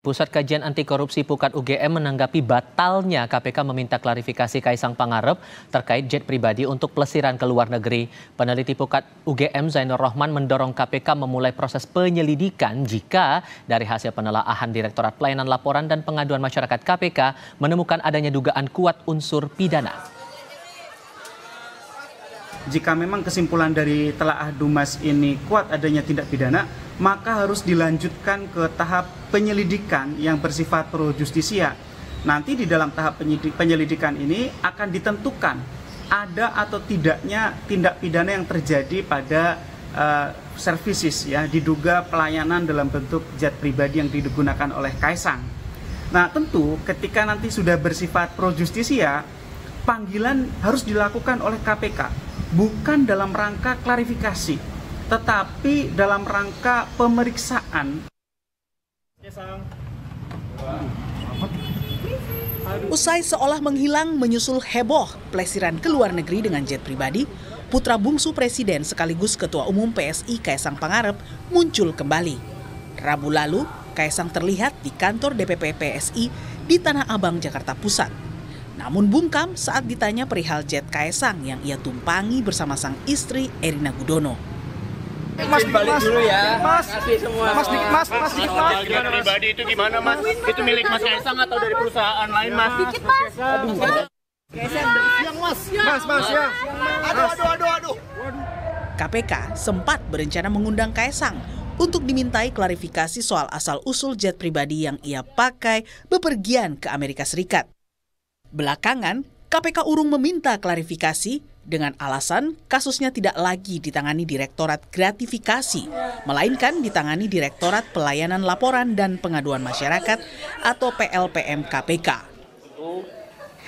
Pusat Kajian Anti Korupsi Pukat UGM menanggapi batalnya KPK meminta klarifikasi Kaisang Pangarep terkait jet pribadi untuk pelesiran ke luar negeri. Peneliti Pukat UGM Zainur Rohman mendorong KPK memulai proses penyelidikan jika dari hasil penelaahan Direktorat Pelayanan Laporan dan Pengaduan Masyarakat KPK menemukan adanya dugaan kuat unsur pidana. Jika memang kesimpulan dari telaah Dumas ini kuat adanya tindak pidana, maka harus dilanjutkan ke tahap penyelidikan yang bersifat pro justisia. Nanti di dalam tahap penyelidikan ini akan ditentukan ada atau tidaknya tindak pidana yang terjadi pada services, ya, diduga pelayanan dalam bentuk jet pribadi yang digunakan oleh Kaisang. Nah, tentu ketika nanti sudah bersifat pro justisia, panggilan harus dilakukan oleh KPK. Bukan dalam rangka klarifikasi, tetapi dalam rangka pemeriksaan. Usai seolah menghilang menyusul heboh pelesiran ke luar negeri dengan jet pribadi, putra bungsu Presiden sekaligus Ketua Umum PSI Kaisang Pangarep muncul kembali. Rabu lalu, Kaisang terlihat di kantor DPP PSI di Tanah Abang, Jakarta Pusat. Namun bungkam saat ditanya perihal jet Kaisang yang ia tumpangi bersama sang istri Erina Gudono. Mas balik dulu ya. Mas, Jet pribadi itu gimana, Mas? Itu milik Mas Kaisang atau dari perusahaan lain, Mas? Dikit, Mas. Aduh. KPK sempat berencana mengundang Kaisang untuk dimintai klarifikasi soal asal-usul jet pribadi yang ia pakai bepergian ke Amerika Serikat. Belakangan, KPK urung meminta klarifikasi dengan alasan kasusnya tidak lagi ditangani Direktorat Gratifikasi, melainkan ditangani Direktorat Pelayanan Laporan dan Pengaduan Masyarakat atau PLPM KPK. Itu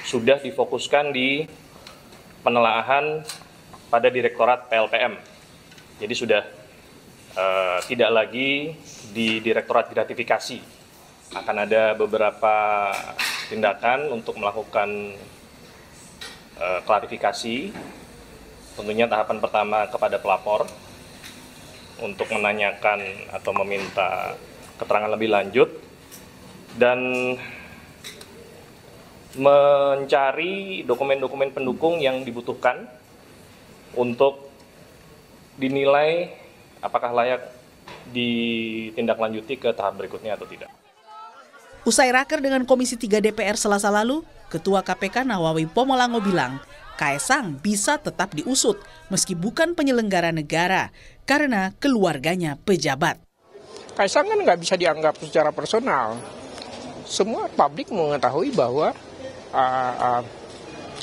sudah difokuskan di penelaahan pada Direktorat PLPM. Jadi sudah tidak lagi di Direktorat Gratifikasi. Akan ada beberapa tindakan untuk melakukan klarifikasi. Tentunya tahapan pertama kepada pelapor untuk menanyakan atau meminta keterangan lebih lanjut dan mencari dokumen-dokumen pendukung yang dibutuhkan untuk dinilai apakah layak ditindaklanjuti ke tahap berikutnya atau tidak. Usai raker dengan Komisi 3 DPR Selasa lalu, Ketua KPK Nawawi Pomolango bilang, Kaisang bisa tetap diusut meski bukan penyelenggara negara karena keluarganya pejabat. Kaisang kan nggak bisa dianggap secara personal. Semua publik mengetahui bahwa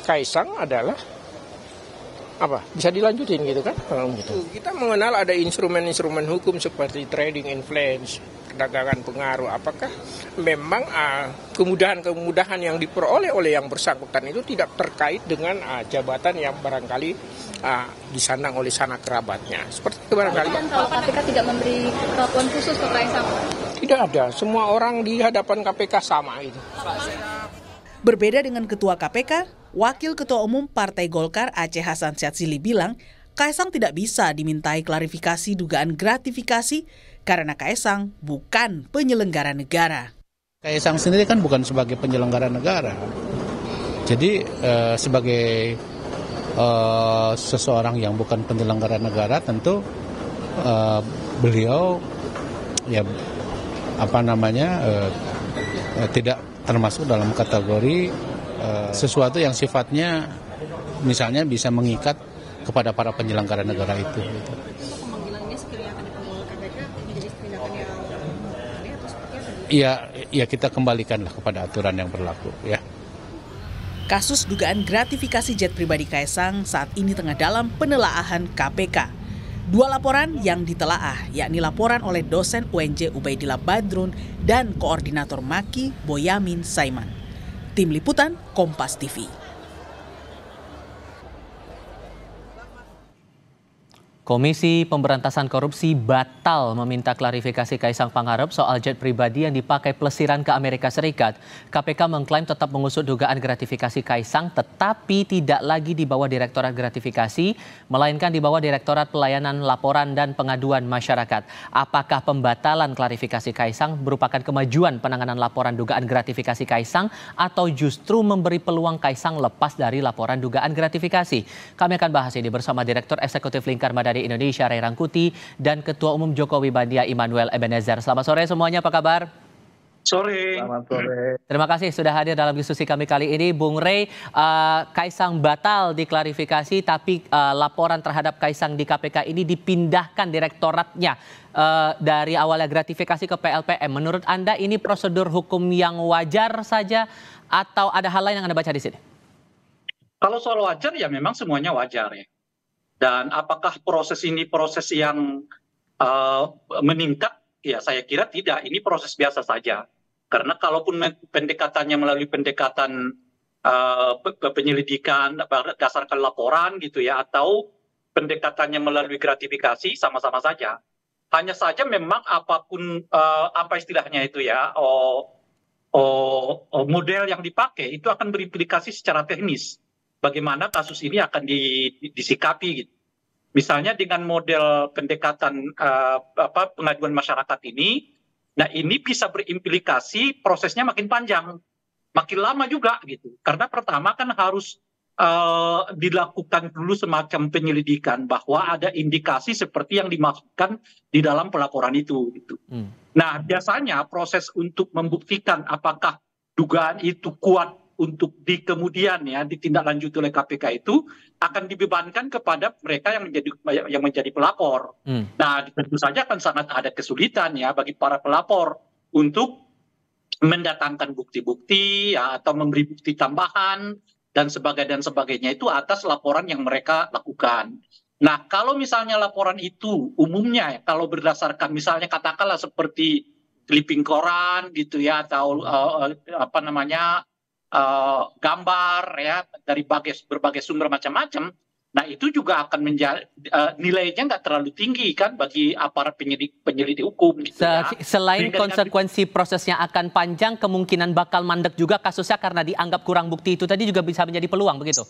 Kaisang adalah bisa dilanjutin gitu kan? Kita mengenal ada instrumen-instrumen hukum seperti trading influence, perdagangan pengaruh. Apakah memang kemudahan-kemudahan yang diperoleh oleh yang bersangkutan itu tidak terkait dengan jabatan yang barangkali disandang oleh sanak kerabatnya? Seperti itu barangkali. Kalau KPK tidak memberi perlakuan khusus ke Kaisang? Tidak ada. Semua orang di hadapan KPK sama itu. Berbeda dengan Ketua KPK, Wakil Ketua Umum Partai Golkar Aceh Hasan Syadzili bilang, Kaisang tidak bisa dimintai klarifikasi dugaan gratifikasi karena Kaisang bukan penyelenggara negara. Kaisang sendiri kan bukan sebagai penyelenggara negara. Jadi sebagai seseorang yang bukan penyelenggara negara tentu beliau tidak termasuk dalam kategori sesuatu yang sifatnya misalnya bisa mengikat kepada para penyelenggara negara itu. Pemanggilannya sekiranya akan dipanggil KPK menjadi tindakan yang aneh atau seperti apa? Ya kita kembalikanlah kepada aturan yang berlaku ya. Kasus dugaan gratifikasi jet pribadi Kaisang saat ini tengah dalam penelaahan KPK. 2 laporan yang ditelaah, yakni laporan oleh dosen UNJ Ubaidillah Badrun dan koordinator Maki Boyamin Saiman. Tim Liputan Kompas TV. Komisi Pemberantasan Korupsi batal meminta klarifikasi Kaisang Pangarep soal jet pribadi yang dipakai pelesiran ke Amerika Serikat. KPK mengklaim tetap mengusut dugaan gratifikasi Kaisang tetapi tidak lagi di bawah Direktorat Gratifikasi, melainkan di bawah Direktorat Pelayanan Laporan dan Pengaduan Masyarakat. Apakah pembatalan klarifikasi Kaisang merupakan kemajuan penanganan laporan dugaan gratifikasi Kaisang atau justru memberi peluang Kaisang lepas dari laporan dugaan gratifikasi? Kami akan bahas ini bersama Direktur Eksekutif Lingkar Madani Indonesia Ray Rangkuti dan Ketua Umum Jokowi Bandia Immanuel Ebenezer. Selamat sore semuanya, apa kabar? Sore. Selamat sore. Terima kasih sudah hadir dalam diskusi kami kali ini. Bung Ray, Kaisang batal diklarifikasi tapi laporan terhadap Kaisang di KPK ini dipindahkan direktoratnya dari awalnya gratifikasi ke PLPM. Menurut Anda ini prosedur hukum yang wajar saja atau ada hal lain yang Anda baca di sini? Kalau soal wajar ya memang semuanya wajar ya. Dan apakah proses ini proses yang meningkat? Ya saya kira tidak, ini proses biasa saja. Karena kalaupun pendekatannya melalui pendekatan penyelidikan berdasarkan laporan gitu ya, atau pendekatannya melalui gratifikasi sama-sama saja. Hanya saja memang apapun apa istilahnya itu ya, model yang dipakai itu akan berimplikasi secara teknis. Bagaimana kasus ini akan disikapi gitu. Misalnya dengan model pendekatan pengaduan masyarakat ini, nah ini bisa berimplikasi prosesnya makin panjang, makin lama juga gitu. Karena pertama kan harus dilakukan dulu semacam penyelidikan bahwa ada indikasi seperti yang dimaksudkan di dalam pelaporan itu gitu. Nah, biasanya proses untuk membuktikan apakah dugaan itu kuat untuk di kemudian ya ditindaklanjuti oleh KPK itu akan dibebankan kepada mereka yang menjadi pelapor. Nah, tentu saja akan sangat ada kesulitan ya bagi para pelapor untuk mendatangkan bukti-bukti ya, atau memberi bukti tambahan dan sebagainya itu atas laporan yang mereka lakukan. Nah, kalau misalnya laporan itu umumnya kalau berdasarkan misalnya katakanlah seperti clipping koran gitu ya, atau gambar ya dari berbagai sumber macam-macam, nah itu juga akan menjadi nilainya nggak terlalu tinggi kan bagi aparat penyelidik hukum. Gitu Selain konsekuensi prosesnya akan panjang, kemungkinan bakal mandek juga kasusnya karena dianggap kurang bukti itu tadi juga bisa menjadi peluang begitu?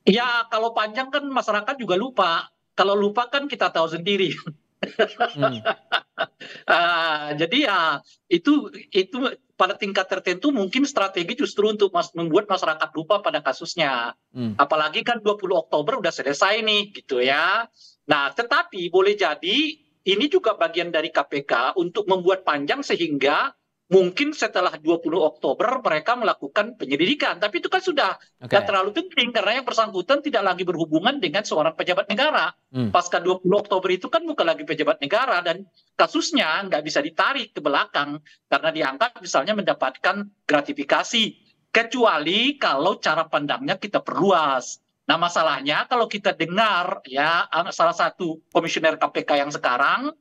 Ya kalau panjang kan masyarakat juga lupa. Kalau lupa kan kita tahu sendiri. Jadi ya itu pada tingkat tertentu mungkin strategi justru untuk membuat masyarakat lupa pada kasusnya. Apalagi kan 20 Oktober udah selesai nih gitu ya. Nah tetapi boleh jadi ini juga bagian dari KPK untuk membuat panjang sehingga mungkin setelah 20 Oktober mereka melakukan penyelidikan. Tapi itu kan sudah tidak terlalu penting karena yang bersangkutan tidak lagi berhubungan dengan seorang pejabat negara. Pasca 20 Oktober itu kan bukan lagi pejabat negara dan kasusnya nggak bisa ditarik ke belakang karena dianggap misalnya mendapatkan gratifikasi. Kecuali kalau cara pandangnya kita perluas. Nah masalahnya kalau kita dengar ya salah satu komisioner KPK yang sekarang,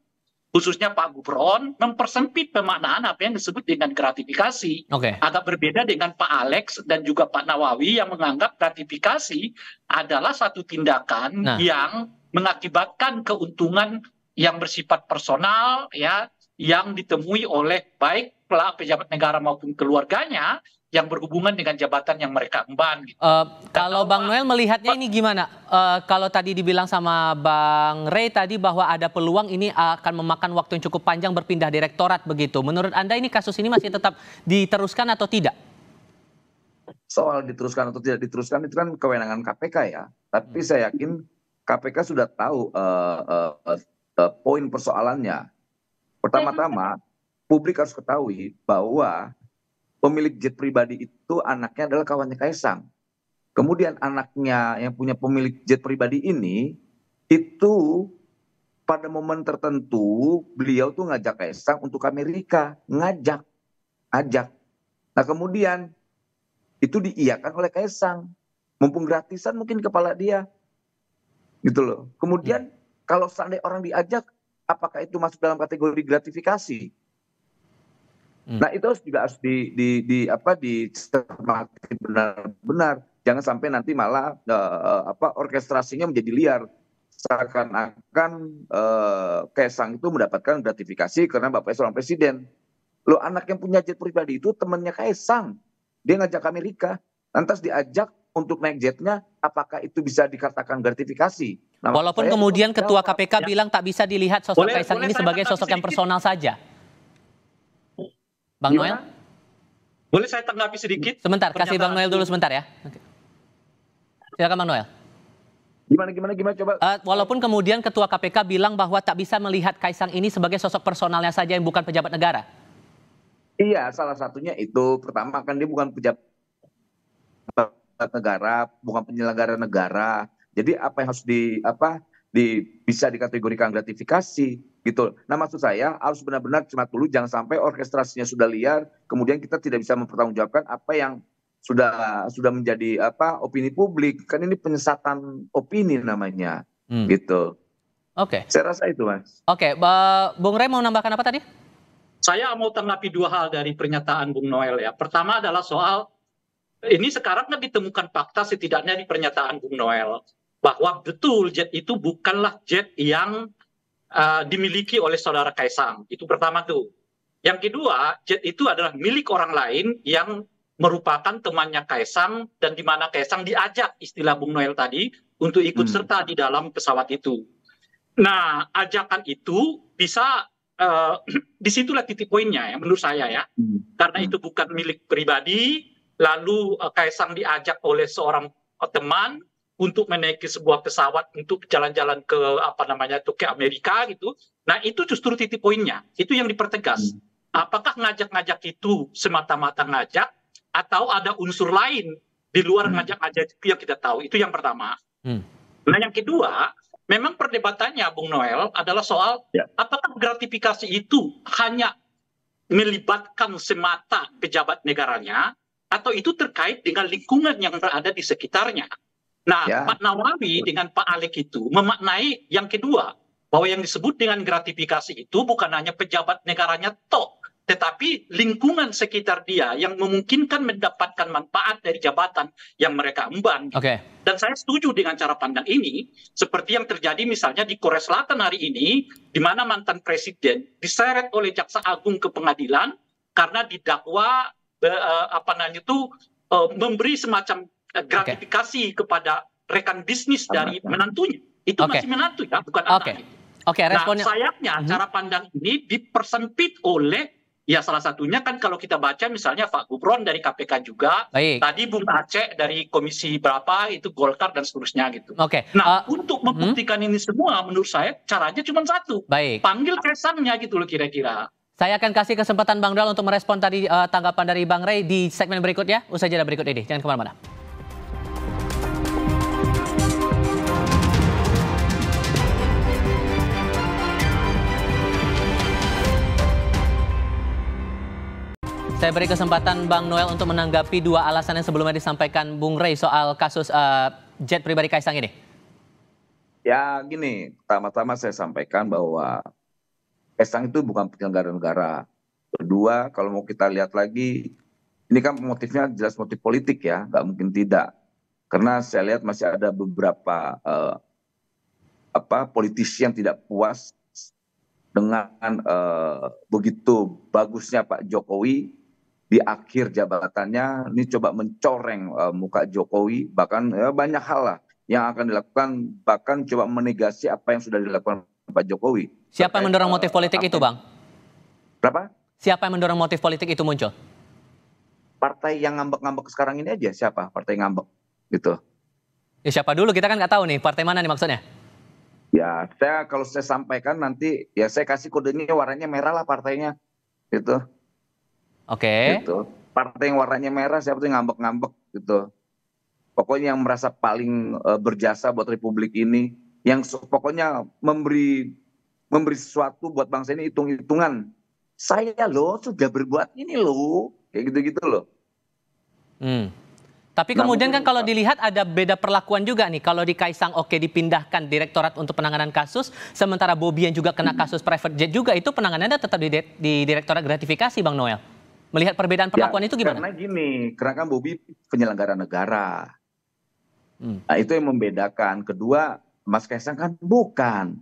khususnya Pak Gufron, mempersempit pemaknaan apa yang disebut dengan gratifikasi. Agak berbeda dengan Pak Alex dan juga Pak Nawawi yang menganggap gratifikasi adalah satu tindakan yang mengakibatkan keuntungan yang bersifat personal ya, yang ditemui oleh baik pejabat negara maupun keluarganya yang berhubungan dengan jabatan yang mereka emban. Gitu. Kalau Bang Noel melihatnya ini gimana? Kalau tadi dibilang sama Bang Ray tadi bahwa ada peluang ini akan memakan waktu yang cukup panjang berpindah direktorat begitu. Menurut Anda ini kasus ini masih tetap diteruskan atau tidak? Soal diteruskan atau tidak diteruskan itu kan kewenangan KPK ya. Tapi saya yakin KPK sudah tahu poin persoalannya. Pertama-tama, publik harus ketahui bahwa pemilik jet pribadi itu anaknya adalah kawannya Kaisang. Kemudian anaknya yang punya pemilik jet pribadi ini, itu pada momen tertentu beliau tuh ngajak Kaisang untuk Amerika. Ajak. Nah kemudian itu diiyakan oleh Kaisang. Mumpung gratisan mungkin kepala dia. Gitu loh. Kemudian kalau seandainya orang diajak, apakah itu masuk dalam kategori gratifikasi? Nah itu juga harus dicermati benar-benar, jangan sampai nanti malah orkestrasinya menjadi liar seakan-akan Kaisang itu mendapatkan gratifikasi karena bapaknya seorang presiden. Loh, anak yang punya jet pribadi itu temannya Kaisang. Dia ngajak ke Amerika, lantas diajak untuk naik jetnya, apakah itu bisa dikatakan gratifikasi? Nah, walaupun kemudian Ketua KPK bilang tak bisa dilihat sosok Kaisang ini sebagai sosok yang personal saja. Bang Noel? Boleh saya tanggapi sedikit? Sebentar, kasih Bang Noel dulu sebentar ya. Silakan Bang Noel. Gimana coba. Walaupun kemudian Ketua KPK bilang bahwa tak bisa melihat Kaisang ini sebagai sosok personalnya saja yang bukan pejabat negara. Iya, salah satunya itu. Pertama kan dia bukan pejabat negara, bukan penyelenggara negara. Jadi apa yang harus bisa dikategorikan gratifikasi gitu. Nah, maksud saya harus benar-benar cermat dulu, jangan sampai orkestrasinya sudah liar, kemudian kita tidak bisa mempertanggungjawabkan apa yang sudah menjadi opini publik. Kan ini penyesatan opini namanya, gitu. Oke. Saya rasa itu, Mas. Oke, Bung Rey mau nambahkan apa tadi? Saya mau tanggapi dua hal dari pernyataan Bung Noel ya. Pertama adalah soal ini sekarang kan ditemukan fakta setidaknya di pernyataan Bung Noel bahwa betul jet itu bukanlah jet yang dimiliki oleh saudara Kaisang. Itu pertama tuh. Yang kedua, jet itu adalah milik orang lain yang merupakan temannya Kaisang dan di mana Kaisang diajak, istilah Bung Noel tadi, untuk ikut serta di dalam pesawat itu. Nah, ajakan itu bisa disitulah titik poinnya ya menurut saya ya. Karena itu bukan milik pribadi, lalu Kaisang diajak oleh seorang teman untuk menaiki sebuah pesawat untuk jalan-jalan ke ke Amerika gitu. Nah, itu justru titik poinnya. Itu yang dipertegas. Apakah ngajak-ngajak itu semata-mata ngajak atau ada unsur lain di luar ngajak-ngajak itu yang kita tahu. Itu yang pertama. Nah, yang kedua, memang perdebatannya Bung Noel adalah soal apakah gratifikasi itu hanya melibatkan semata pejabat negaranya atau itu terkait dengan lingkungan yang berada di sekitarnya. Nah, Pak Nawawi dengan Pak Alek itu memaknai yang kedua, bahwa yang disebut dengan gratifikasi itu bukan hanya pejabat negaranya toh, tetapi lingkungan sekitar dia yang memungkinkan mendapatkan manfaat dari jabatan yang mereka emban. Dan saya setuju dengan cara pandang ini, seperti yang terjadi misalnya di Korea Selatan hari ini, di mana mantan presiden diseret oleh Jaksa Agung ke pengadilan karena didakwa memberi semacam gratifikasi kepada rekan bisnis dari menantunya. Itu masih menantu ya, bukan anak. Nah, sayangnya cara pandang ini dipersempit oleh salah satunya kan kalau kita baca misalnya Pak Gufron dari KPK juga, tadi Bung Aceh dari komisi berapa itu Golkar dan seterusnya gitu. Nah, untuk membuktikan ini semua menurut saya caranya cuma satu. Panggil Kaisangnya gitu loh kira-kira. Saya akan kasih kesempatan Bang Donald untuk merespon tadi tanggapan dari Bang Rey di segmen berikutnya. Usai jeda berikut ini. Jangan kemana-mana. Saya beri kesempatan Bang Noel untuk menanggapi dua alasan yang sebelumnya disampaikan Bung Rey soal kasus jet pribadi Kaisang ini. Ya gini, pertama-tama saya sampaikan bahwa Kaisang itu bukan penyelenggara negara. Kedua, kalau mau kita lihat lagi, ini kan motifnya jelas motif politik ya, nggak mungkin tidak. Karena saya lihat masih ada beberapa politisi yang tidak puas dengan begitu bagusnya Pak Jokowi di akhir jabatannya, ini coba mencoreng muka Jokowi, bahkan banyak hal lah yang akan dilakukan, bahkan coba menegasi apa yang sudah dilakukan Pak Jokowi. Siapa yang mendorong motif politik itu, Bang? Berapa? Siapa yang mendorong motif politik itu muncul? Partai yang ngambek-ngambek sekarang ini aja, siapa? Partai ngambek, gitu. Ya siapa dulu, kita kan nggak tahu nih, partai mana nih maksudnya? Ya, kalau saya sampaikan nanti, ya saya kasih kodenya warnanya merah lah partainya, gitu. Gitu. Partai yang warnanya merah, siapa tuh yang ngambek-ngambek, gitu. Pokoknya yang merasa paling berjasa buat Republik ini, yang pokoknya memberi sesuatu buat bangsa ini, hitung-hitungan. Saya loh sudah berbuat ini loh, kayak gitu-gitu loh. Tapi kemudian kan kalau dilihat ada beda perlakuan juga nih. Kalau di Kaisang dipindahkan Direktorat untuk Penanganan Kasus, sementara Bobi yang juga kena kasus private jet juga, itu penanganannya tetap di Direktorat Gratifikasi, Bang Noel. Melihat perbedaan perlakuan itu gimana? Karena gini, karena kan Bobi penyelenggara negara. Nah, itu yang membedakan. Kedua, Mas Kaisang kan bukan.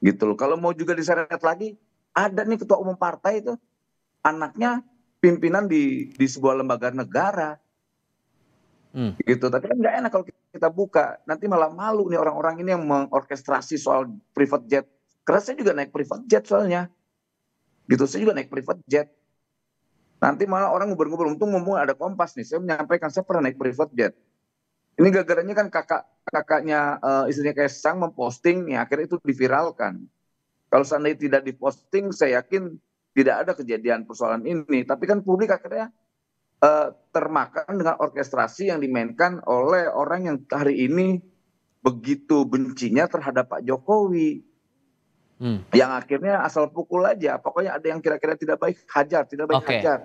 Gitu loh. Kalau mau juga diseret lagi, ada nih ketua umum partai itu, anaknya pimpinan di sebuah lembaga negara. Gitu. Tapi kan nggak enak kalau kita buka. Nanti malah malu nih orang-orang ini yang mengorkestrasi soal private jet. Karena saya juga naik private jet soalnya. Gitu, saya juga naik private jet. Nanti malah orang nguber-nguber, untung mumpung ada Kompas nih, saya menyampaikan saya pernah naik private jet. Ini gara-garanya kan kakaknya istrinya Kaisang memposting, ya akhirnya itu diviralkan. Kalau seandainya tidak diposting, saya yakin tidak ada kejadian persoalan ini. Tapi kan publik akhirnya termakan dengan orkestrasi yang dimainkan oleh orang yang hari ini begitu bencinya terhadap Pak Jokowi. Yang akhirnya asal pukul aja, pokoknya ada yang kira-kira tidak baik, hajar, tidak baik, hajar.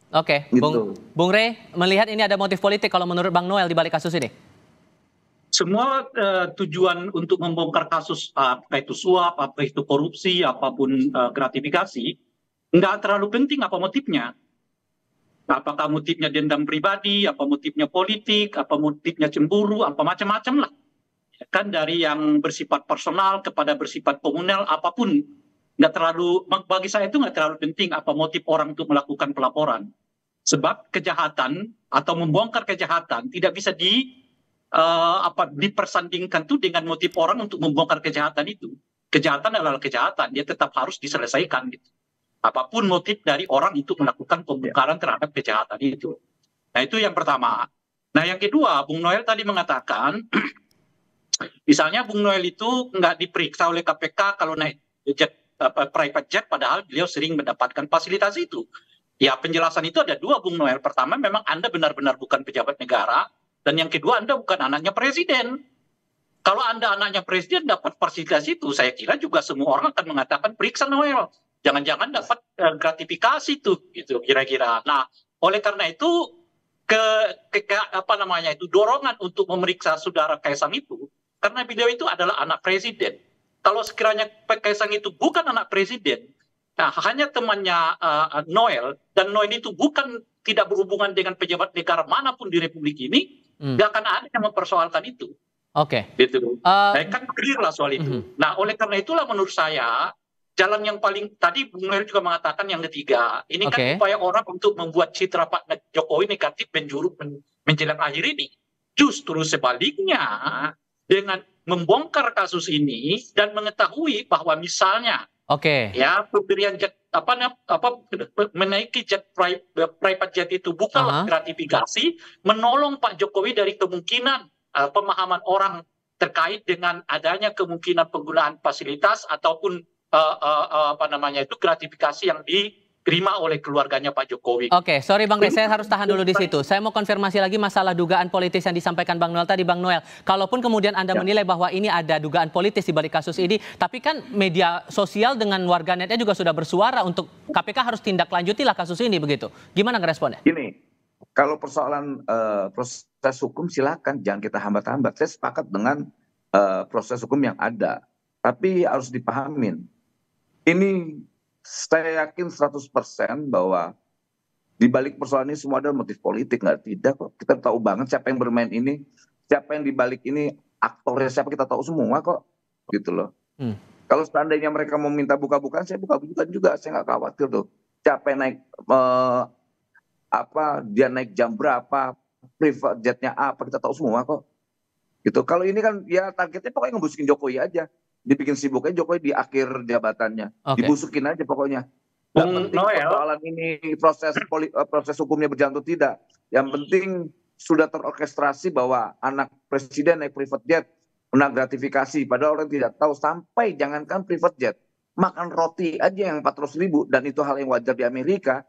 Oke, Gitu. Bung Rey, melihat ini ada motif politik kalau menurut Bang Noel di balik kasus ini? Semua tujuan untuk membongkar kasus apa itu suap, apa itu korupsi, apapun gratifikasi, nggak terlalu penting apa motifnya. Apakah motifnya dendam pribadi, apa motifnya politik, apa motifnya cemburu, apa macam-macam lah. Kan dari yang bersifat personal kepada bersifat komunal, apapun. Nggak terlalu, bagi saya itu nggak terlalu penting apa motif orang untuk melakukan pelaporan. Sebab kejahatan atau membongkar kejahatan tidak bisa dipersandingkan tuh dengan motif orang untuk membongkar kejahatan itu. Kejahatan adalah kejahatan, dia tetap harus diselesaikan gitu. Apapun motif dari orang untuk melakukan pembongkaran terhadap kejahatan itu. Nah itu yang pertama. Nah yang kedua, Bung Noel tadi mengatakan, misalnya Bung Noel itu nggak diperiksa oleh KPK kalau naik jet, private jet, padahal beliau sering mendapatkan fasilitas itu. Ya penjelasan itu ada dua, Bung Noel. Pertama, memang Anda benar-benar bukan pejabat negara. Dan yang kedua, Anda bukan anaknya presiden. Kalau Anda anaknya presiden dapat fasilitas itu, saya kira juga semua orang akan mengatakan periksa Noel. Jangan-jangan dapat gratifikasi tuh, gitu kira-kira. Nah, oleh karena itu dorongan untuk memeriksa saudara Kaisang itu, karena beliau itu adalah anak presiden. Kalau sekiranya Kaisang itu bukan anak presiden, nah hanya temannya Noel, dan Noel itu tidak berhubungan dengan pejabat negara manapun di Republik ini, nggak akan ada yang mempersoalkan itu. Oke. Gitu. Kan clear lah soal itu. Nah, oleh karena itulah menurut saya jalan yang paling tadi Bung Noel juga mengatakan yang ketiga, ini kan upaya orang untuk membuat citra Pak Jokowi negatif menjelang akhir ini. Justru sebaliknya, dengan membongkar kasus ini dan mengetahui bahwa misalnya ya pemberian jet menaiki jet private jet itu bukanlah gratifikasi, menolong Pak Jokowi dari kemungkinan pemahaman orang terkait dengan adanya kemungkinan penggunaan fasilitas ataupun gratifikasi yang diterima oleh keluarganya Pak Jokowi. Oke, sorry Bang Rey, saya harus tahan dulu di situ. Saya mau konfirmasi lagi masalah dugaan politis yang disampaikan Bang Noel tadi, Bang Noel. Kalaupun kemudian Anda menilai bahwa ini ada dugaan politis di balik kasus ini, tapi kan media sosial dengan warganetnya juga sudah bersuara untuk KPK harus tindak lanjutilah kasus ini, begitu. Gimana ngeresponnya? Gini, kalau persoalan proses hukum silakan, jangan kita hambat-hambat. Saya sepakat dengan proses hukum yang ada, tapi harus dipahamin. Ini saya yakin 100% bahwa di balik persoalan ini semua ada motif politik, nggak tidak kok. Kita tahu banget siapa yang bermain ini, siapa yang di balik ini, aktornya siapa kita tahu semua kok, gitu loh. Kalau seandainya mereka mau minta buka-bukaan, saya buka-bukaan juga, saya nggak khawatir tuh. Siapa yang naik, dia naik jam berapa, private jetnya apa, kita tahu semua kok. Gitu. Kalau ini kan ya targetnya pokoknya ngebusukin Jokowi aja. Dibikin sibuk aja Jokowi di akhir jabatannya. Dibusukin aja pokoknya. Gak penting persoalan ini proses hukumnya berjalan atau tidak. Yang penting sudah terorkestrasi bahwa anak presiden naik private jet kena gratifikasi. Padahal orang tidak tahu, sampai jangankan private jet, makan roti aja yang 400.000, dan itu hal yang wajar di Amerika,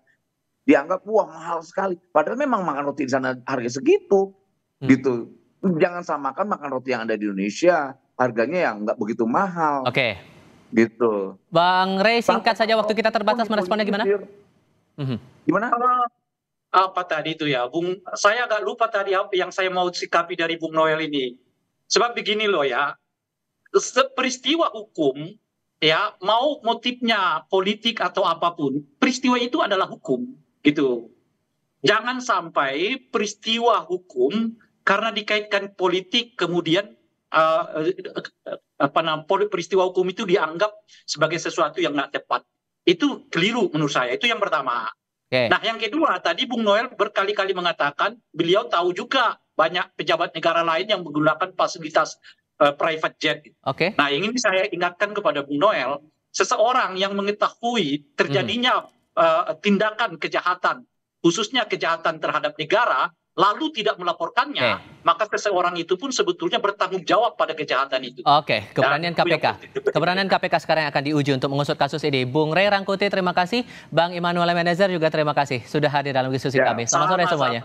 dianggap wah mahal sekali. Padahal memang makan roti di sana harga segitu. Gitu. Jangan samakan makan roti yang ada di Indonesia, harganya yang nggak begitu mahal. Gitu. Bang Rey, singkat saja, waktu kita terbatas, meresponnya gimana? Gimana? Apa tadi itu ya, Bung? Saya agak lupa tadi apa yang saya mau sikapi dari Bung Noel ini. Sebab begini loh ya, peristiwa hukum ya, mau motifnya politik atau apapun, peristiwa itu adalah hukum, gitu. Jangan sampai peristiwa hukum karena dikaitkan politik kemudian peristiwa hukum itu dianggap sebagai sesuatu yang nggak tepat. Itu keliru menurut saya. Itu yang pertama. Nah, yang kedua, tadi Bung Noel berkali-kali mengatakan beliau tahu juga banyak pejabat negara lain yang menggunakan fasilitas private jet. Nah, ingin saya ingatkan kepada Bung Noel, seseorang yang mengetahui terjadinya tindakan kejahatan, khususnya kejahatan terhadap negara, lalu tidak melaporkannya, maka seseorang itu pun sebetulnya bertanggung jawab pada kejahatan itu. Keberanian KPK. Keberanian KPK sekarang yang akan diuji untuk mengusut kasus ini. Bung Ray Rangkuti, terima kasih. Bang Immanuel Ebenezer juga terima kasih sudah hadir dalam diskusi kami. Selamat sore semuanya.